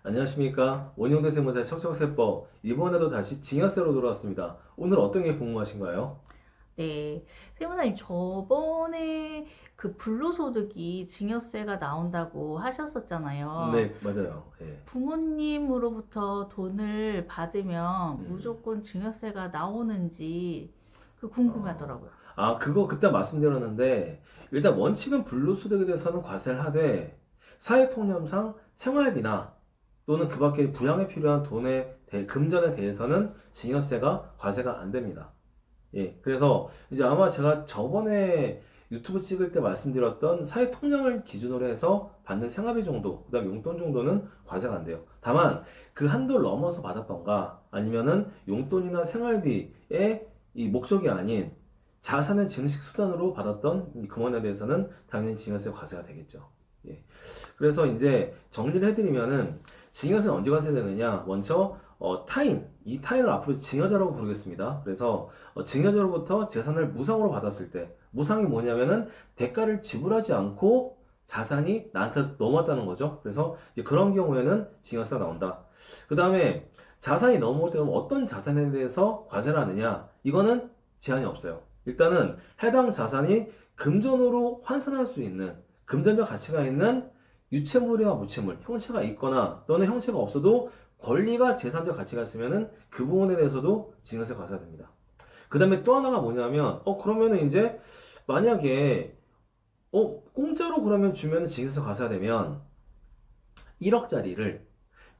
안녕하십니까. 원형대 세무사의 척척세법. 이번에도 다시 증여세로 돌아왔습니다. 오늘 어떤 게 궁금하신가요? 네, 세무사님 저번에 그 불로소득이 증여세가 나온다고 하셨었잖아요. 네, 맞아요. 예. 부모님으로부터 돈을 받으면 음, 무조건 증여세가 나오는지 그 어, 궁금하더라고요. 그거 그때 말씀드렸는데, 일단 원칙은 불로소득에 대해서는 과세를 하되, 사회통념상 생활비나 또는 그 밖에 부양에 필요한 금전에 대해서는 증여세가 과세가 안 됩니다. 예, 그래서 이제 아마 제가 저번에 유튜브 찍을 때 말씀드렸던 사회 통장을 기준으로 해서 받는 생활비 정도, 그다음 용돈 정도는 과세가 안 돼요. 다만 그 한도를 넘어서 받았던가 아니면은 용돈이나 생활비의 이 목적이 아닌 자산의 증식 수단으로 받았던 이 금원에 대해서는 당연히 증여세 과세가 되겠죠. 예. 그래서 이제 정리를 해드리면은 증여세는 언제 과세되느냐? 먼저 타인, 이 타인을 앞으로 증여자라고 부르겠습니다. 그래서 증여자로부터 재산을 무상으로 받았을 때, 무상이 뭐냐면은 대가를 지불하지 않고 자산이 나한테 넘어왔다는 거죠. 그래서 이제 그런 경우에는 증여세가 나온다. 그 다음에 자산이 넘어올 때 그럼 어떤 자산에 대해서 과세를 하느냐? 이거는 제한이 없어요. 일단은 해당 자산이 금전으로 환산할 수 있는 금전적 가치가 있는 유체물이나 무체물, 형체가 있거나 또는 형체가 없어도 권리가 재산적 가치가 있으면은 그 부분에 대해서도 증여세 과세가 됩니다. 그 다음에 또 하나가 뭐냐면, 그러면은 이제 만약에, 공짜로 그러면 주면은 증여세 과세가 되면 1억짜리를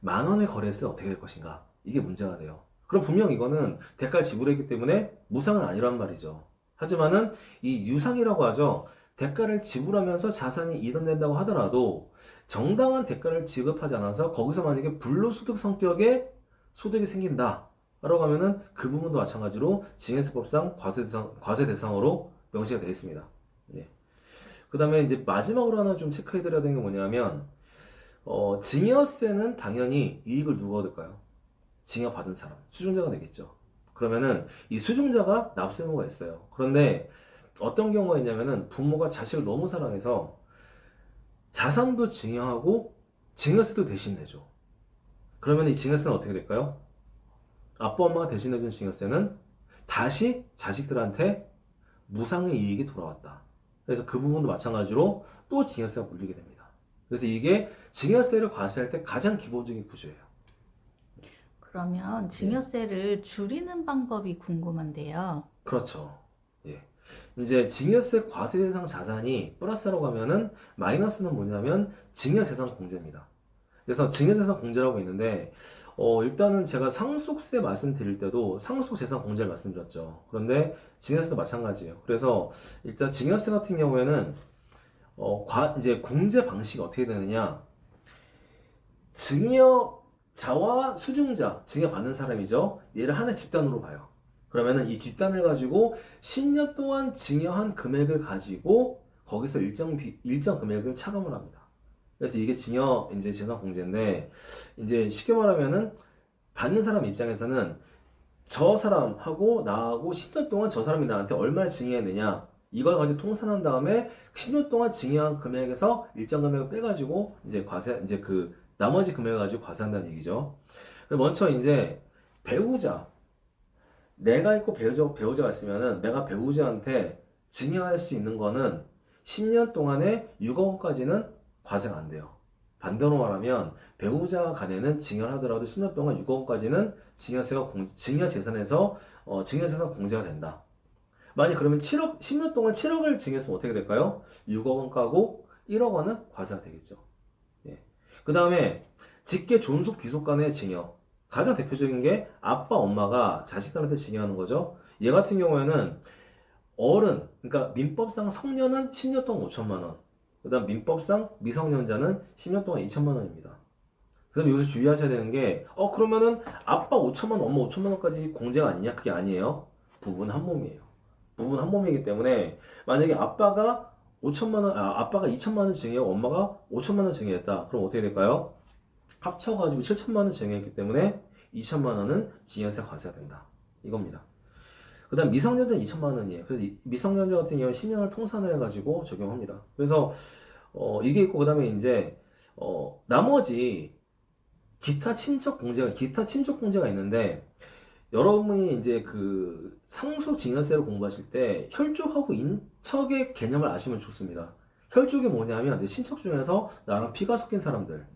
만 원에 거래했을 때 어떻게 될 것인가? 이게 문제가 돼요. 그럼 분명 이거는 대가를 지불했기 때문에 무상은 아니란 말이죠. 하지만은 이 유상이라고 하죠. 대가를 지불하면서 자산이 이전된다고 하더라도 정당한 대가를 지급하지 않아서 거기서 만약에 불로소득 성격의 소득이 생긴다. 라고 하면은 그 부분도 마찬가지로 징해세법상 과세 대상으로 명시가 되어 있습니다. 예. 그 다음에 이제 마지막으로 하나 좀 체크해 드려야 되는 게 뭐냐면, 증여세는 당연히 이익을 누가 얻을까요? 증여받은 사람, 수중자가 되겠죠. 그러면은 이 수중자가 납세 의무가 있어요. 그런데 어떤 경우가 있냐면은 부모가 자식을 너무 사랑해서 자산도 증여하고 증여세도 대신 내죠. 그러면 이 증여세는 어떻게 될까요? 아빠 엄마가 대신 내준 증여세는 다시 자식들한테 무상의 이익이 돌아왔다. 그래서 그 부분도 마찬가지로 또 증여세가 물리게 됩니다. 그래서 이게 증여세를 과세할 때 가장 기본적인 구조예요. 그러면 예. 증여세를 줄이는 방법이 궁금한데요. 그렇죠. 예. 이제 증여세 과세 대상 자산이 플러스라고 하면은 마이너스는 뭐냐면 증여재산 공제입니다. 그래서 증여재산 공제라고 있는데 일단은 제가 상속세 말씀드릴 때도 상속재산 공제를 말씀드렸죠. 그런데 증여세도 마찬가지예요. 그래서 일단 증여세 같은 경우에는 이제 공제 방식이 어떻게 되느냐? 증여자와 수중자, 증여받는 사람이죠. 얘를 하나의 집단으로 봐요. 그러면은 이 집단을 가지고 10년 동안 증여한 금액을 가지고 거기서 일정 금액을 차감을 합니다. 그래서 이게 증여 이제 재산 공제인데 이제 쉽게 말하면은 받는 사람 입장에서는 저 사람하고 나하고 10년 동안 저 사람이 나한테 얼마를 증여했느냐 이걸 가지고 통산한 다음에 10년 동안 증여한 금액에서 일정 금액을 빼가지고 이제 이제 그 나머지 금액을 가지고 과세한다는 얘기죠. 먼저 이제 배우자 내가 있고 배우자가 있으면은 내가 배우자한테 증여할 수 있는 거는 10년 동안에 6억 원까지는 과세가 안 돼요. 반대로 말하면 배우자 간에는 증여를 하더라도 10년 동안 6억 원까지는 증여 재산에서 증여 재산 공제가 된다. 만약 그러면 7억 10년 동안 7억을 증여했으면 어떻게 될까요? 6억 원 까고 1억 원은 과세가 되겠죠. 예. 그 다음에 직계 존속 비속 간의 증여. 가장 대표적인 게 아빠, 엄마가 자식들한테 증여하는 거죠. 얘 같은 경우에는 그러니까 민법상 성년은 10년 동안 5천만 원. 그 다음 민법상 미성년자는 10년 동안 2천만 원입니다. 그 다음에 여기서 주의하셔야 되는 게, 그러면은 아빠 5천만 원, 엄마 5천만 원까지 공제가 아니냐? 그게 아니에요. 부분 한 몸이에요. 부분 한 몸이기 때문에 만약에 아빠가 2천만 원 증여하고 엄마가 5천만 원 증여했다. 그럼 어떻게 될까요? 합쳐가지고 7천만 원 증여했기 때문에 2천만 원은 증여세 과세가 된다. 이겁니다. 그 다음 미성년자는 2천만 원이에요. 그래서 미성년자 같은 경우는 10년을 통산을 해가지고 적용합니다. 그래서 이게 있고 그 다음에 이제 나머지 기타 친족 공제가 있는데, 여러분이 이제 그 상속 증여세를 공부하실 때 혈족하고 인척의 개념을 아시면 좋습니다. 혈족이 뭐냐면 내 친척 중에서 나랑 피가 섞인 사람들.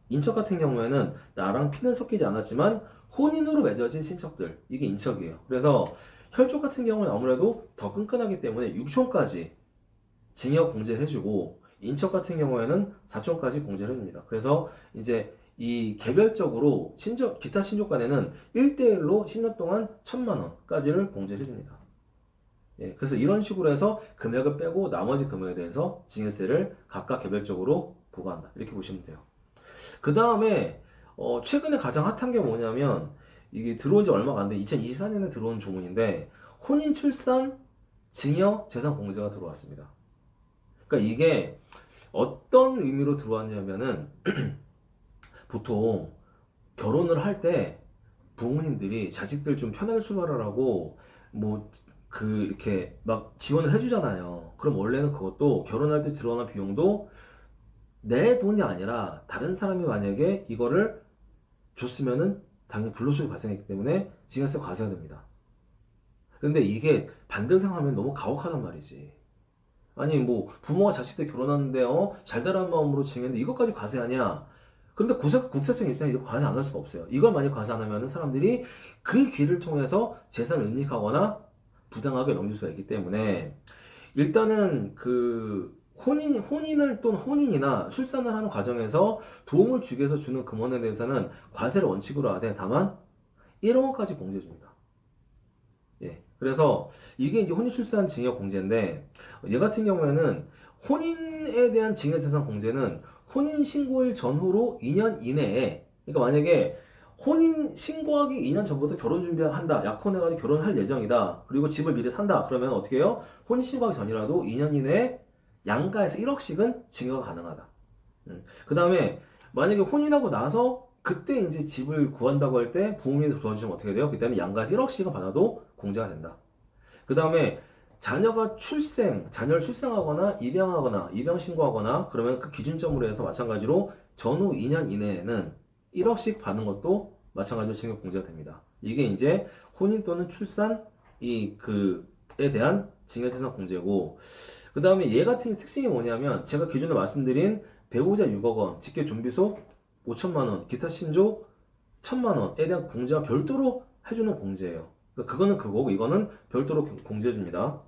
인척 같은 경우에는 나랑 피는 섞이지 않았지만 혼인으로 맺어진 친척들. 이게 인척이에요. 그래서 혈족 같은 경우는 아무래도 더 끈끈하기 때문에 육촌까지 징역 공제를 해주고, 인척 같은 경우에는 사촌까지 공제를 해줍니다. 그래서 이제 이 개별적으로 기타 친족 간에는 1대1로 10년 동안 1,000만 원까지를 공제를 해줍니다. 예, 그래서 이런 식으로 해서 금액을 빼고 나머지 금액에 대해서 징여세를 각각 개별적으로 부과한다. 이렇게 보시면 돼요. 그 다음에 최근에 가장 핫한 게 뭐냐면, 이게 들어온 지 얼마가 안 돼. 2024년에 들어온 조문인데, 혼인 출산 증여 재산 공제가 들어왔습니다. 그러니까 이게 어떤 의미로 들어왔냐면은, 보통 결혼을 할 때 부모님들이 자식들 좀 편하게 출발하라고 뭐 이렇게 막 지원을 해주잖아요. 그럼 원래는 그것도 결혼할 때 들어가는 비용도 내 돈이 아니라 다른 사람이 만약에 이거를 줬으면은 당연히 불로소득이 발생했기 때문에 증여세 과세가 됩니다. 근데 이게 반대로 생각하면 너무 가혹하단 말이지. 아니 뭐 부모가 자식들 결혼하는데 잘 되라는 마음으로 증여했는데 이것까지 과세하냐? 그런데 국세청 입장에 이거 과세 안 할 수가 없어요. 이걸 만약 과세 안 하면 사람들이 그 길을 통해서 재산을 은닉하거나 부당하게 넘길 수가 있기 때문에, 일단은 그 혼인을 또는 혼인이나 출산을 하는 과정에서 도움을 주기 위해서 주는 금원에 대해서는 과세를 원칙으로 하되 다만 1억 원까지 공제해줍니다. 예. 그래서 이게 이제 혼인출산 징역 공제인데, 얘 같은 경우에는 혼인에 대한 징여재산 공제는 혼인 신고일 전후로 2년 이내에, 그러니까 만약에 혼인 신고하기 2년 전부터 결혼 준비한다, 약혼해가지고 결혼할 예정이다, 그리고 집을 미리 산다, 그러면 어떻게 해요? 혼인 신고하기 전이라도 2년 이내에 양가에서 1억씩은 징여가 가능하다. 그 다음에 만약에 혼인하고 나서 그때 이제 집을 구한다고 할 때 부모님이 도와주시면 어떻게 돼요? 그때는 양가에서 1억씩은 받아도 공제가 된다. 그 다음에 자녀를 출생하거나 입양 신고하거나 그러면 그 기준점으로 해서 마찬가지로 전후 2년 이내에는 1억씩 받는 것도 마찬가지로 징역 공제가 됩니다. 이게 이제 혼인 또는 출산 에 대한 징여재산 공제고, 그 다음에 얘 같은 특징이 뭐냐면 제가 기존에 말씀드린 배우자 6억 원, 직계 좀비속 5천만 원, 기타 신조 1,000만 원에 대한 공제와 별도로 해주는 공제예요. 그러니까 그거는 그거고 이거는 별도로 공제해줍니다.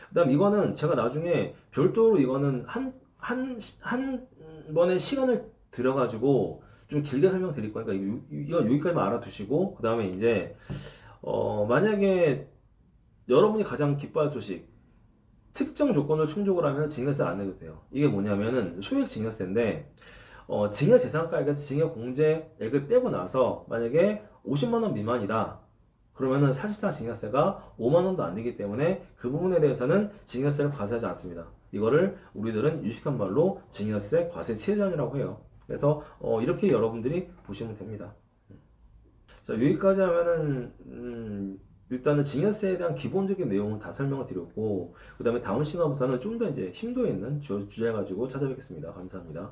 그다음 이거는 제가 나중에 별도로 이거는 한 번에 시간을 들여가지고 좀 길게 설명드릴 거니까 이건 여기까지만 알아두시고, 그 다음에 이제 만약에 여러분이 가장 기뻐할 소식, 특정 조건을 충족을 하면 징여세를 안 내도 돼요. 이게 뭐냐면은 소액 징여세인데, 징여 재산가액에서 징여 공제액을 빼고 나서 만약에 50만 원 미만이다. 그러면은 사실상 징여세가 5만 원도 안 되기 때문에 그 부분에 대해서는 징여세를 과세하지 않습니다. 이거를 우리들은 유식한 말로 징여세 과세 최저한이라고 해요. 그래서 이렇게 여러분들이 보시면 됩니다. 자, 여기까지 하면은 일단은 징여세에 대한 기본적인 내용은 다 설명을 드렸고, 그 다음에 다음 시간부터는 좀 더 이제 심도 있는 주제 가지고 찾아뵙겠습니다. 감사합니다.